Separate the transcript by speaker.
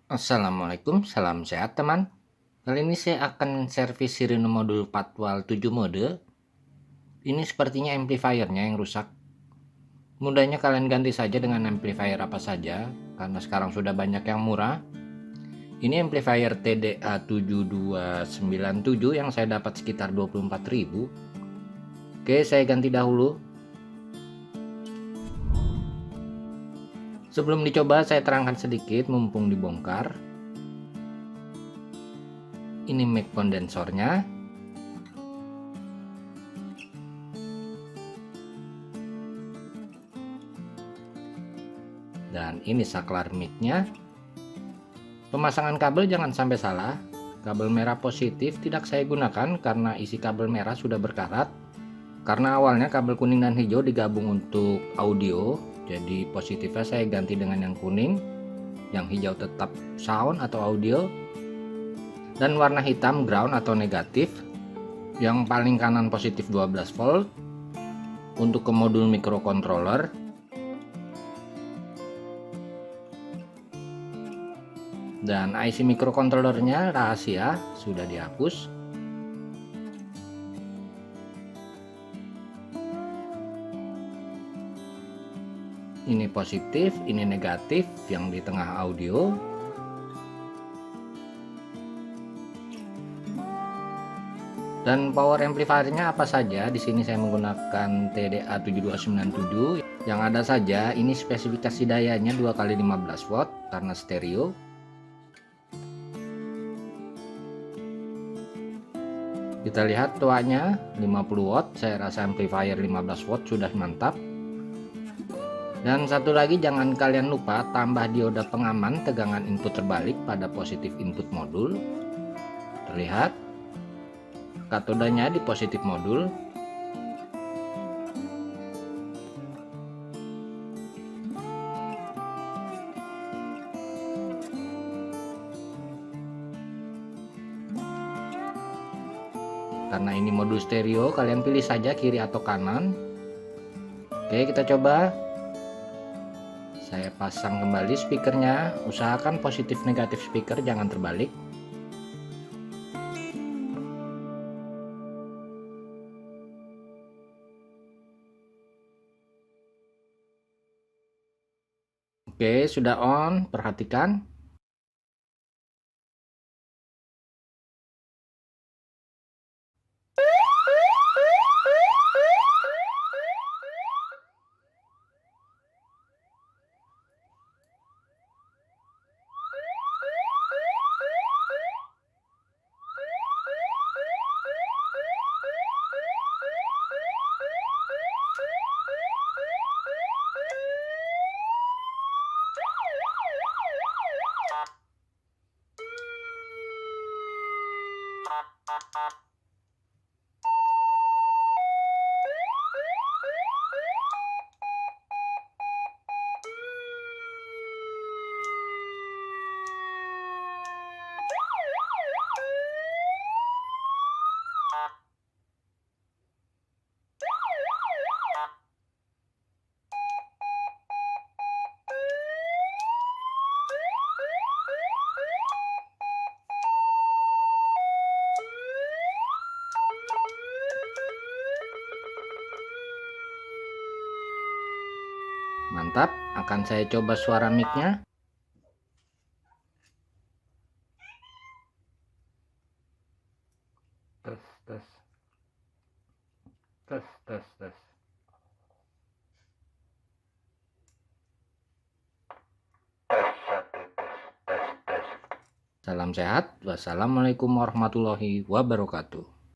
Speaker 1: Assalamualaikum, salam sehat teman. Kali ini saya akan servis sirine modul patwal 7 mode. Ini sepertinya amplifiernya yang rusak. Mudahnya kalian ganti saja dengan amplifier apa saja, karena sekarang sudah banyak yang murah. Ini amplifier TDA 7297 yang saya dapat sekitar 24.000. Oke, saya ganti dahulu. Sebelum dicoba saya terangkan sedikit mumpung dibongkar. Ini mic kondensornya. Dan ini saklar mic-nya. Pemasangan kabel jangan sampai salah. Kabel merah positif tidak saya gunakan karena isi kabel merah sudah berkarat. Karena awalnya kabel kuning dan hijau digabung untuk audio, jadi positifnya saya ganti dengan yang kuning, yang hijau tetap sound atau audio, dan warna hitam ground atau negatif. Yang paling kanan positif 12 volt untuk ke modul microcontroller. Dan IC microcontrollernya rahasia, sudah dihapus. Ini positif, ini negatif, yang di tengah audio. Dan power amplifiernya apa saja? Di sini saya menggunakan TDA 7297. Yang ada saja, ini spesifikasi dayanya 2x15 watt karena stereo. Kita lihat tuanya 50 watt, saya rasa amplifier 15 watt sudah mantap. Dan satu lagi, jangan kalian lupa tambah dioda pengaman tegangan input terbalik pada positif input modul. Terlihat katodanya di positif modul. Karena ini modul stereo, kalian pilih saja kiri atau kanan. Oke, kita coba. Saya pasang kembali speakernya. Usahakan positif negatif speaker jangan terbalik. Oke, sudah on. Perhatikan. Mantap, akan saya coba suara mic-nya. Tes, tes. Tes, tes, tes. Salam sehat. Wassalamualaikum warahmatullahi wabarakatuh.